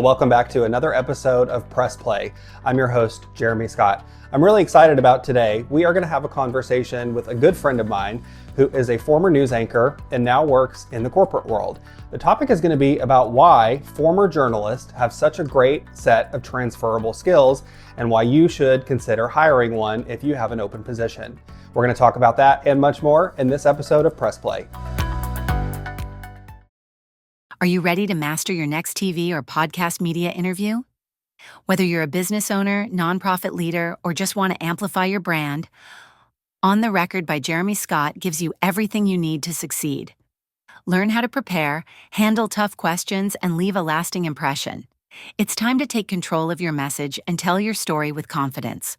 Welcome back to another episode of Press Play. I'm your host, Jeromee Scot. I'm really excited about today. We are going to have a conversation with a good friend of mine who is a former news anchor and now works in the corporate world. The topic is going to be about why former journalists have such a great set of transferable skills and why you should consider hiring one if you have an open position. We're going to talk about that and much more in this episode of Press Play. Are you ready to master your next TV or podcast media interview? Whether you're a business owner, nonprofit leader, or just want to amplify your brand, On the Record by Jeromee Scot gives you everything you need to succeed. Learn how to prepare, handle tough questions, and leave a lasting impression. It's time to take control of your message and tell your story with confidence.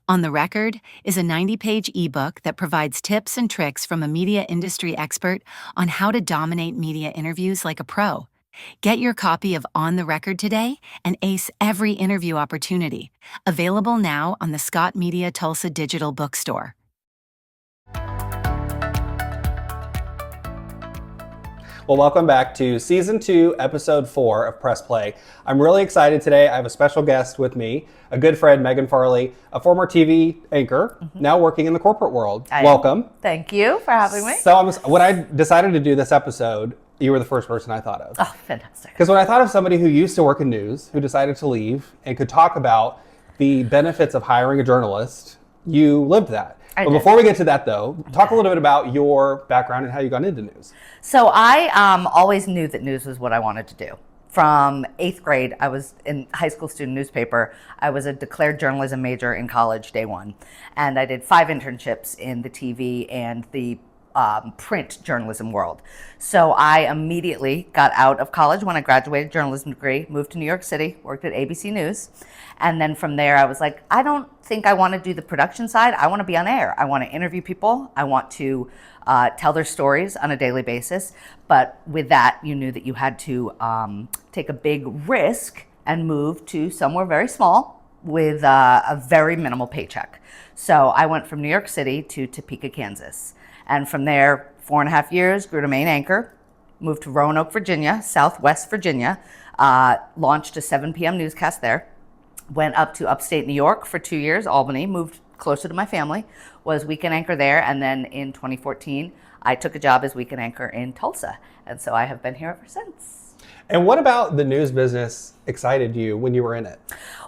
On the Record is a 90-page ebook that provides tips and tricks from a media industry expert on how to dominate media interviews like a pro. Get your copy of On the Record today and ace every interview opportunity. Available now on the Scott Media Tulsa Digital Bookstore. Well, welcome back to Season 2, Episode 4 of Press Play. I'm really excited today. I have a special guest with me, a good friend, Meagan Farley, a former TV anchor, now working in the corporate world. Welcome. Thank you for having me. So when I decided to do this episode, you were the first person I thought of. Oh, fantastic. Because when I thought of somebody who used to work in news, who decided to leave, and could talk about the benefits of hiring a journalist, you lived that. But before we get to that, though, talk a little bit about your background and how you got into news. So I always knew that news was what I wanted to do. From 8th grade, I was in high school student newspaper. I was a declared journalism major in college day one. And I did 5 internships in the TV and the print journalism world. So I immediately got out of college when I graduated journalism degree, moved to New York City, worked at ABC News. And then from there, I was like, I don't think I want to do the production side. I want to be on air. I want to interview people. I want to tell their stories on a daily basis. But with that, you knew that you had to take a big risk and move to somewhere very small with a very minimal paycheck. So I went from New York City to Topeka, Kansas. And from there, 4.5 years, grew to main anchor, moved to Roanoke, Virginia, Southwest Virginia, launched a 7 p.m. newscast there, went up to upstate New York for 2 years, Albany, moved closer to my family, was weekend anchor there. And then in 2014, I took a job as weekend anchor in Tulsa. And so I have been here ever since. And what about the news business excited you when you were in it?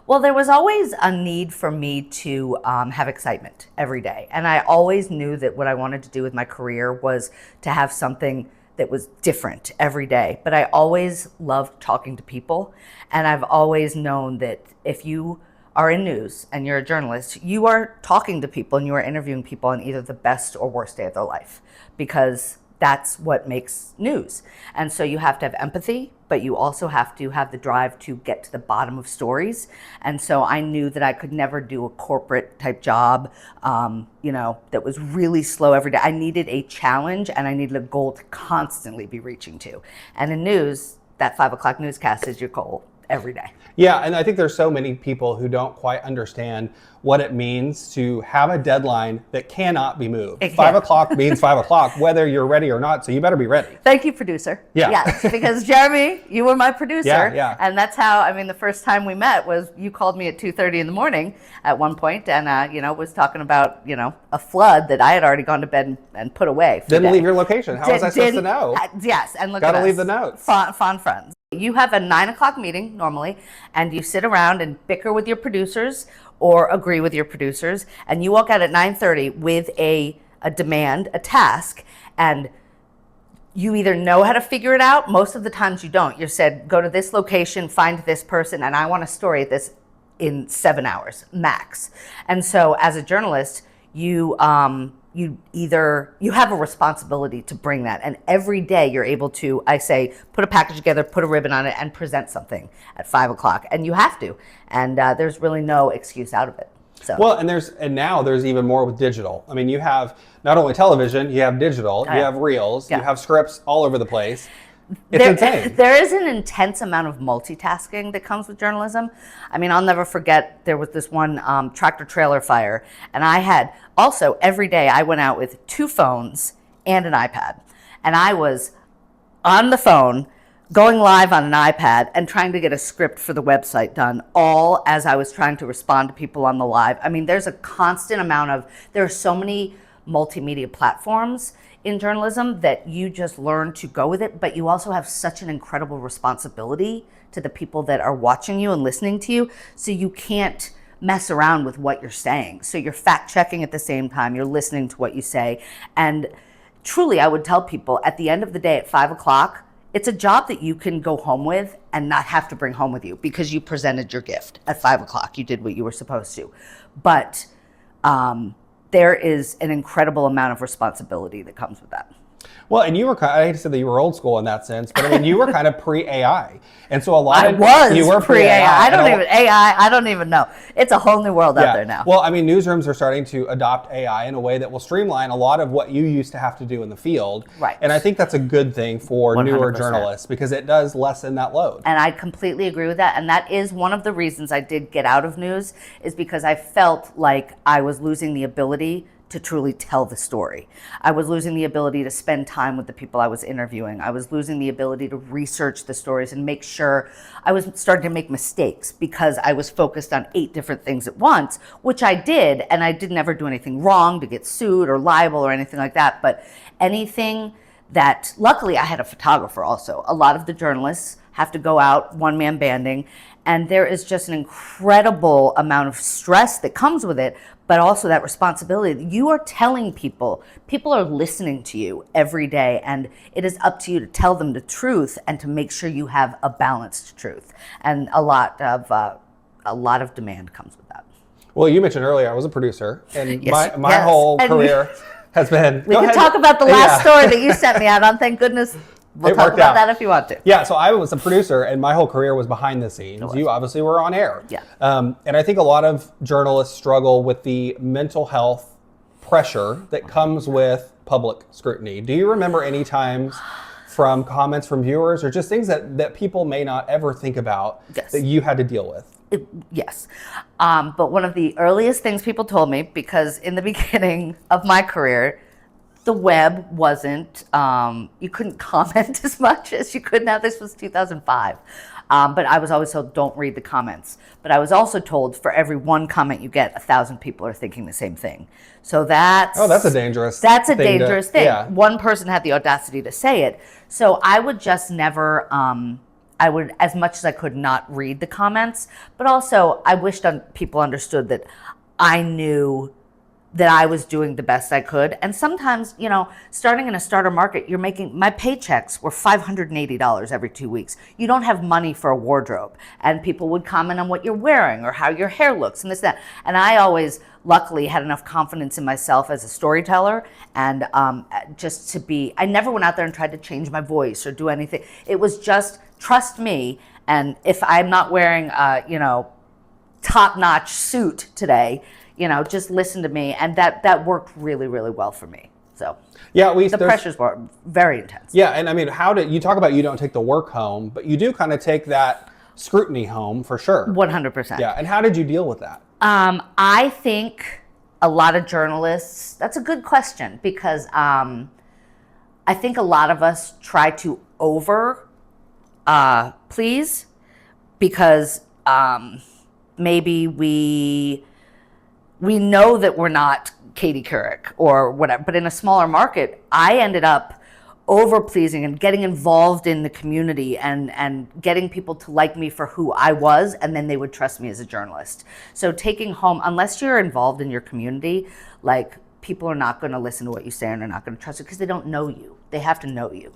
Well, there was always a need for me to have excitement every day. And I always knew that what I wanted to do with my career was to have something that was different every day. But I always loved talking to people. And I've always known that if you are in news and you're a journalist, you are talking to people and you are interviewing people on either the best or worst day of their life, because that's what makes news. And so you have to have empathy, but you also have to have the drive to get to the bottom of stories. And so I knew that I could never do a corporate type job, that was really slow every day. I needed a challenge and I needed a goal to constantly be reaching to. And in news, that 5 o'clock newscast is your goal every day. Yeah, and I think there's so many people who don't quite understand what it means to have a deadline that cannot be moved. 5 o'clock means 5 o'clock, whether you're ready or not, so you better be ready. Thank you, producer. Yeah. Yes, because Jeromee, you were my producer. Yeah. And that's how, the first time we met was you called me at 2:30 in the morning at one point and, was talking about, a flood that I had already gone to bed and put away. Didn't leave your location. How was I supposed to know? Yes, and look Gotta at us. leave the notes. Fond friends. You have a 9 o'clock meeting normally, and you sit around and bicker with your producers or agree with your producers, and you walk out at 9:30 with a demand, a task, and you either know how to figure it out. Most of the times you don't. You said, go to this location, find this person, and I want a story at this in 7 hours max. And so as a journalist, you have a responsibility to bring that. And every day you're able to, I say, put a package together, put a ribbon on it, and present something at 5 o'clock. And you have to. And there's really no excuse out of it. So. Well, and now there's even more with digital. You have not only television, you have digital, you have reels, you have scripts all over the place. It's insane. There is an intense amount of multitasking that comes with journalism. I'll never forget, there was this one tractor trailer fire, and I had also every day I went out with 2 phones and an iPad, and I was on the phone going live on an iPad and trying to get a script for the website done, all as I was trying to respond to people on the live. I mean, there's a constant amount of, there are so many multimedia platforms in journalism that you just learn to go with it, but you also have such an incredible responsibility to the people that are watching you and listening to you, so you can't mess around with what you're saying. So you're fact checking at the same time, you're listening to what you say. And truly, I would tell people at the end of the day at 5 o'clock, it's a job that you can go home with and not have to bring home with you because you presented your gift at 5 o'clock. You did what you were supposed to. But there is an incredible amount of responsibility that comes with that. Well, and you were I hate to say that you were old school in that sense, but I mean, you were kind of pre-AI. And so you were pre-AI. I don't even know. It's a whole new world out there now. Well, I mean, newsrooms are starting to adopt AI in a way that will streamline a lot of what you used to have to do in the field. Right. And I think that's a good thing for 100%. Newer journalists because it does lessen that load. And I completely agree with that. And that is one of the reasons I did get out of news, is because I felt like I was losing the ability to truly tell the story. I was losing the ability to spend time with the people I was interviewing. I was losing the ability to research the stories and make sure. I was starting to make mistakes because I was focused on 8 different things at once, which I did, and I didn't ever do anything wrong to get sued or liable or anything like that. But anything that, luckily I had a photographer also. A lot of the journalists have to go out one-man banding, and there is just an incredible amount of stress that comes with it, but also that responsibility. You are telling people are listening to you every day, and it is up to you to tell them the truth and to make sure you have a balanced truth. And a lot of demand comes with that. Well, you mentioned earlier I was a producer, and Yes, my whole career has been. We can talk about the last story that you sent me out on. Thank goodness. We'll talk about that if you want to. Yeah, so I was a producer, and my whole career was behind the scenes. You obviously were on air. Yeah. And I think a lot of journalists struggle with the mental health pressure that comes with public scrutiny. Do you remember any times from comments from viewers or just things that people may not ever think about that you had to deal with? Yes. But one of the earliest things people told me, because in the beginning of my career, the web wasn't, you couldn't comment as much as you could now. This was 2005. But I was always told, don't read the comments. But I was also told, for every one comment you get, 1,000 people are thinking the same thing. So that's a dangerous thing. Yeah. One person had the audacity to say it. So I would just never, I would, as much as I could, not read the comments. But also, I wished people understood that I knew that I was doing the best I could. And sometimes, starting in a starter market, my paychecks were $580 every 2 weeks. You don't have money for a wardrobe. And people would comment on what you're wearing or how your hair looks and this, that. And I always, luckily, had enough confidence in myself as a storyteller and I never went out there and tried to change my voice or do anything. It was just, trust me. And if I'm not wearing top-notch suit today, just listen to me. And that worked really, really well for me. So yeah, the pressures were very intense. Yeah, and I mean, you talk about you don't take the work home, but you do kind of take that scrutiny home for sure. 100%. Yeah, and how did you deal with that? I think a lot of journalists, that's a good question, because I think a lot of us try to please, because maybe we know that we're not Katie Couric or whatever, but in a smaller market, I ended up over-pleasing and getting involved in the community and getting people to like me for who I was, and then they would trust me as a journalist. So taking home, unless you're involved in your community, people are not going to listen to what you say and they're not going to trust you because they don't know you. They have to know you.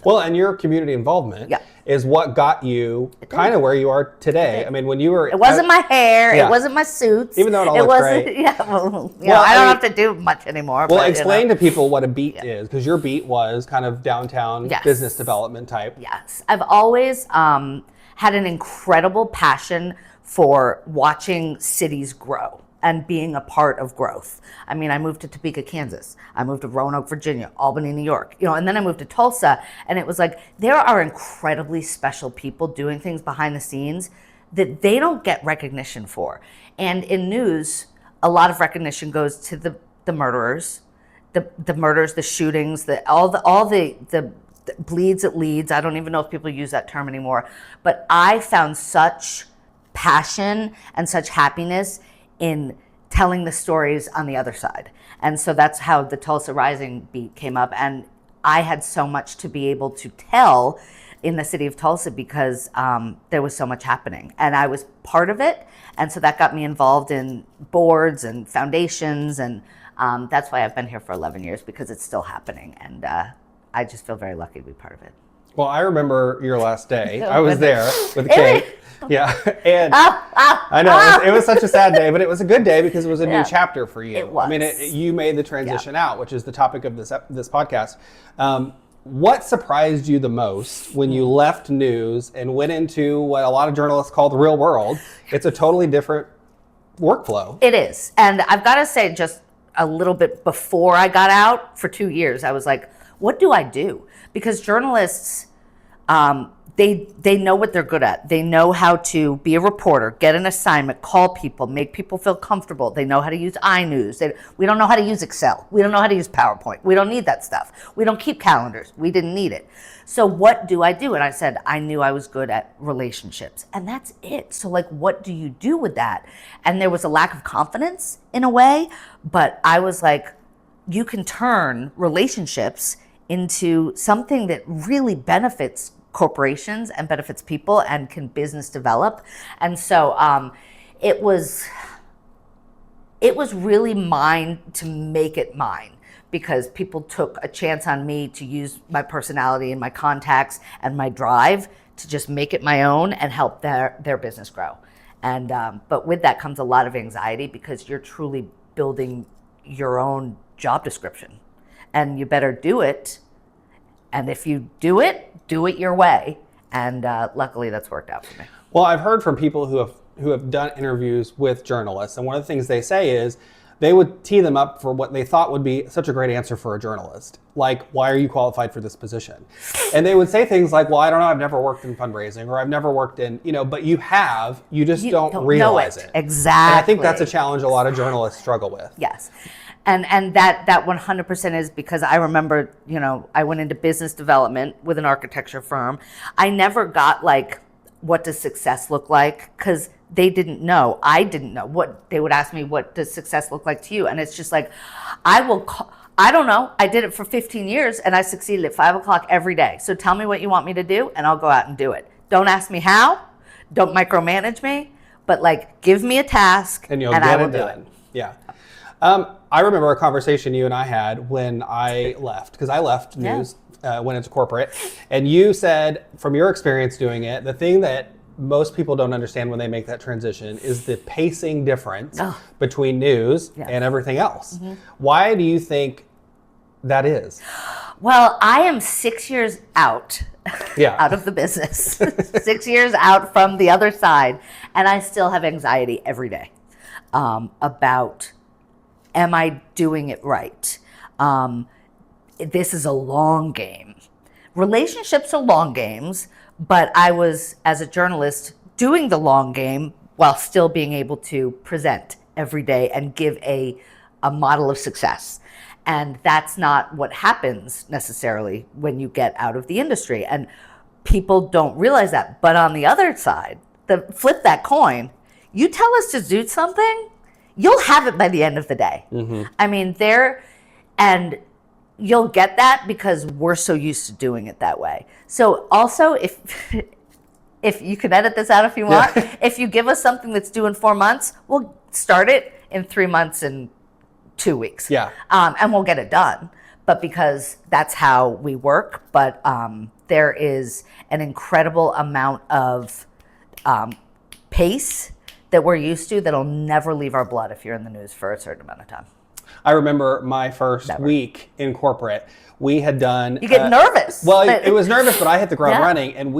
Well, and your community involvement is what got you kind of where you are today. I mean, when you were... It wasn't my hair. It wasn't my suits. Even though it all looks great. Yeah, I don't have to do much anymore. Well, explain to people what a beat is, because your beat was kind of downtown business development type. Yes. I've always had an incredible passion for watching cities grow and being a part of growth. I mean, I moved to Topeka, Kansas. I moved to Roanoke, Virginia, Albany, New York, and then I moved to Tulsa, and it was like, there are incredibly special people doing things behind the scenes that they don't get recognition for. And in news, a lot of recognition goes to the murderers, the murders, the shootings, all the bleeds, it leads. I don't even know if people use that term anymore. But I found such passion and such happiness in telling the stories on the other side. And so that's how the Tulsa Rising beat came up. And I had so much to be able to tell in the city of Tulsa because there was so much happening. And I was part of it. And so that got me involved in boards and foundations. And that's why I've been here for 11 years, because it's still happening. And I just feel very lucky to be part of it. Well, I remember your last day. I was there with a cake. Yeah, and I know it was such a sad day, but it was a good day because it was a new chapter for you. It was. I mean, you made the transition out, which is the topic of this podcast. What surprised you the most when you left news and went into what a lot of journalists call the real world? It's a totally different workflow. It is, and I've got to say, just a little bit before I got out, for 2 years, I was like, what do I do? Because journalists, they know what they're good at. They know how to be a reporter, get an assignment, call people, make people feel comfortable. They know how to use iNews. We don't know how to use Excel. We don't know how to use PowerPoint. We don't need that stuff. We don't keep calendars. We didn't need it. So what do I do? And I said, I knew I was good at relationships. And that's it. So like, what do you do with that? And there was a lack of confidence in a way, but I was like, you can turn relationships into something that really benefits corporations and benefits people and can business develop. And so it was really mine to make it mine, because people took a chance on me to use my personality and my contacts and my drive to just make it my own and help their business grow. And but with that comes a lot of anxiety, because you're truly building your own job description, and you better do it. And if you do it your way. And luckily that's worked out for me. Well, I've heard from people who have done interviews with journalists, and one of the things they say is they would tee them up for what they thought would be such a great answer for a journalist. Like, why are you qualified for this position? And they would say things like, well, I don't know, I've never worked in fundraising, or I've never worked in, but you just don't realize it. Exactly. And I think that's a challenge a lot of journalists struggle with. Yes. And that 100% is because I remember, I went into business development with an architecture firm. I never got like, what does success look like? Because they didn't know. I didn't know. They would ask me, what does success look like to you? And it's just like, I don't know. I did it for 15 years and I succeeded at 5 o'clock every day. So tell me what you want me to do and I'll go out and do it. Don't ask me how. Don't micromanage me. But like, give me a task and I will do it. Yeah. I remember a conversation you and I had when I left, because I left news, went into corporate, and you said, from your experience doing it, the thing that most people don't understand when they make that transition is the pacing difference between news and everything else. Mm-hmm. Why do you think that is? Well, I am 6 years out of the business, 6 years out from the other side, and I still have anxiety every day about, am I doing it right? This is a long game. Relationships are long games, but I was, as a journalist, doing the long game while still being able to present every day and give a model of success. And that's not what happens necessarily when you get out of the industry. And people don't realize that. But on the other side, flip that coin, you tell us to do something, you'll have it by the end of the day. Mm-hmm. I mean, and you'll get that because we're so used to doing it that way. So also, if you can edit this out if you want, if you give us something that's due in 4 months, we'll start it in 3 months and 2 weeks. Yeah. And we'll get it done. But because that's how we work. But there is an incredible amount of pace that we're used to that'll never leave our blood if you're in the news for a certain amount of time. I remember my first week in corporate. We had done. You get nervous. Well, it was nervous, but I hit the ground running, and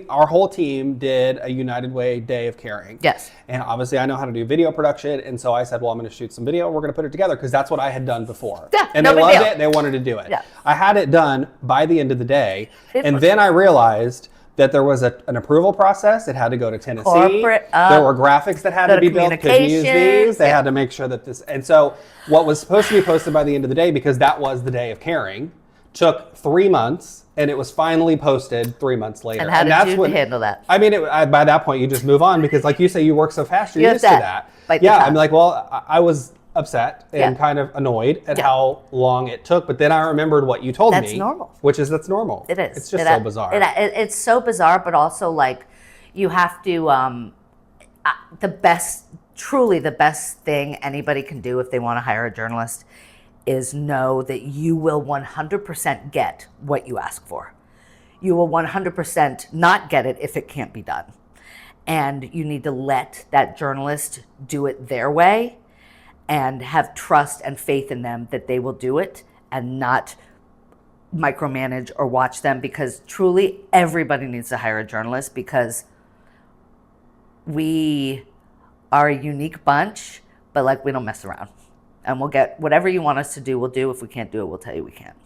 our whole team did a United Way Day of Caring. Yes. And obviously, I know how to do video production, and so I said, "Well, I'm going to shoot some video. We're going to put it together," because that's what I had done before. Yeah. And they loved it. They wanted to do it. Yeah. I had it done by the end of the day, and then I realized that there was an approval process. It had to go to Tennessee. There were graphics that had to be built. Couldn't use these. They had to make sure that this. And so what was supposed to be posted by the end of the day, because that was the day of caring, took 3 months, and it was finally posted 3 months later. And how did you handle that? I mean, by that point, you just move on because, like you say, you work so fast, you're used to that. I'm like, well, I was upset and kind of annoyed at how long it took, but then I remembered what you told me. That's normal. That's normal. It is. It's just so bizarre. It's so bizarre, but also like you have to, truly the best thing anybody can do if they want to hire a journalist is know that you will 100% get what you ask for. You will 100% not get it if it can't be done. And you need to let that journalist do it their way and have trust and faith in them that they will do it and not micromanage or watch them, because truly everybody needs to hire a journalist because we are a unique bunch, but like we don't mess around. And we'll get whatever you want us to do, we'll do. If we can't do it, we'll tell you we can't.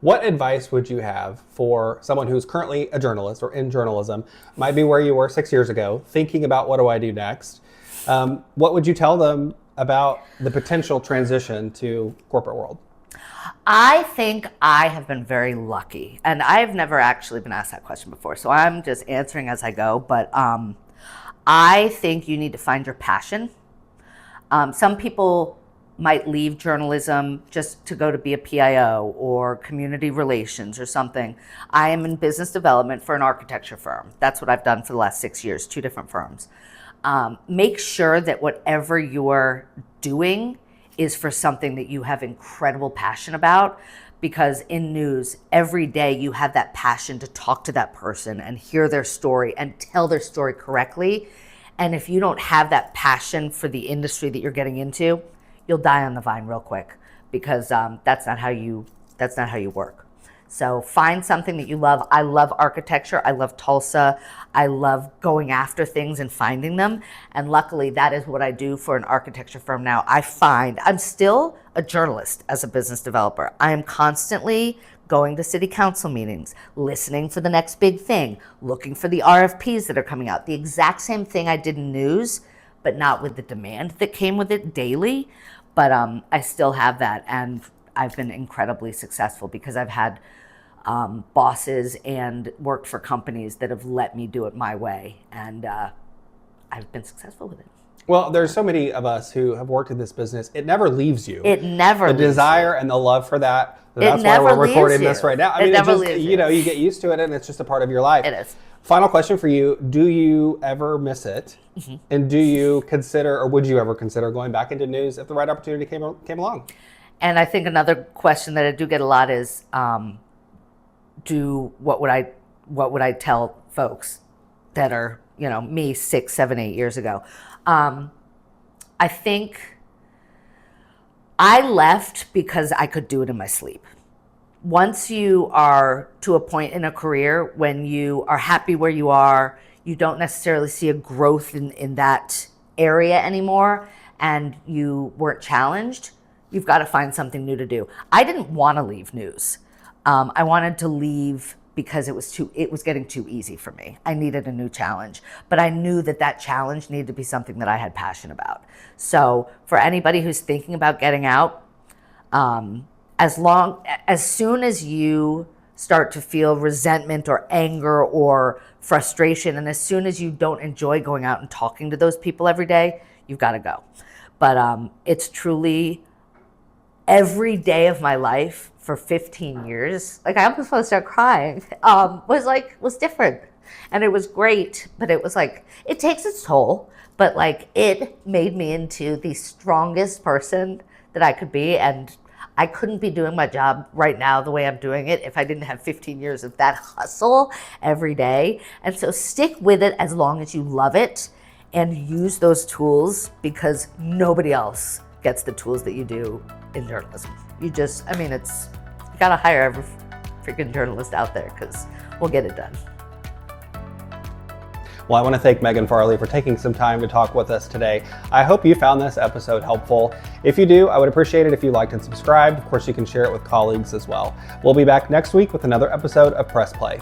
What advice would you have for someone who's currently a journalist or in journalism, might be where you were 6 years ago, thinking about what do I do next? What would you tell them about the potential transition to corporate world? I think I have been very lucky, and I've never actually been asked that question before, so I'm just answering as I go, but I think you need to find your passion. Some people might leave journalism just to go to be a PIO or community relations or something. I am in business development for an architecture firm. That's what I've done for the last 6 years, 2 different firms. Make sure that whatever you're doing is for something that you have incredible passion about, because in news, every day you have that passion to talk to that person and hear their story and tell their story correctly. And if you don't have that passion for the industry that you're getting into, you'll die on the vine real quick, because that's not how you work. So find something that you love. I love architecture. I love Tulsa. I love going after things and finding them. And luckily, that is what I do for an architecture firm now. I'm still a journalist as a business developer. I am constantly going to city council meetings, listening for the next big thing, looking for the RFPs that are coming out. The exact same thing I did in news, but not with the demand that came with it daily. But I still have that, and I've been incredibly successful because I've had bosses and worked for companies that have let me do it my way, and I've been successful with it. Well, there's so many of us who have worked in this business. It never leaves you. It never leaves you. The desire and the love for that. That's why we're recording this right now. I mean, you get used to it, and it's just a part of your life. It is. Final question for you. Do you ever miss it? Mm-hmm. And do you consider, or would you ever consider going back into news if the right opportunity came along? And I think another question that I do get a lot is, what would I tell folks that are, me 6, 7, 8 years ago? I think I left because I could do it in my sleep. Once you are to a point in a career when you are happy where you are, you don't necessarily see a growth in that area anymore, and you weren't challenged, you've got to find something new to do. I didn't want to leave news. I wanted to leave because it was getting too easy for me. I needed a new challenge, but I knew that challenge needed to be something that I had passion about. So for anybody who's thinking about getting out, as soon as you start to feel resentment or anger or frustration, and as soon as you don't enjoy going out and talking to those people every day, you've got to go. But it's truly every day of my life for 15 years, like I almost want to start crying, was different. And it was great, but it was like, it takes its toll, but like it made me into the strongest person that I could be. And I couldn't be doing my job right now the way I'm doing it if I didn't have 15 years of that hustle every day. And so stick with it as long as you love it, and use those tools, because nobody else gets the tools that you do in journalism. You gotta hire every freaking journalist out there, because we'll get it done. Well, I want to thank Meagan Farley for taking some time to talk with us today. I hope you found this episode helpful. If you do, I would appreciate it if you liked and subscribed. Of course, you can share it with colleagues as well. We'll be back next week with another episode of Press Play.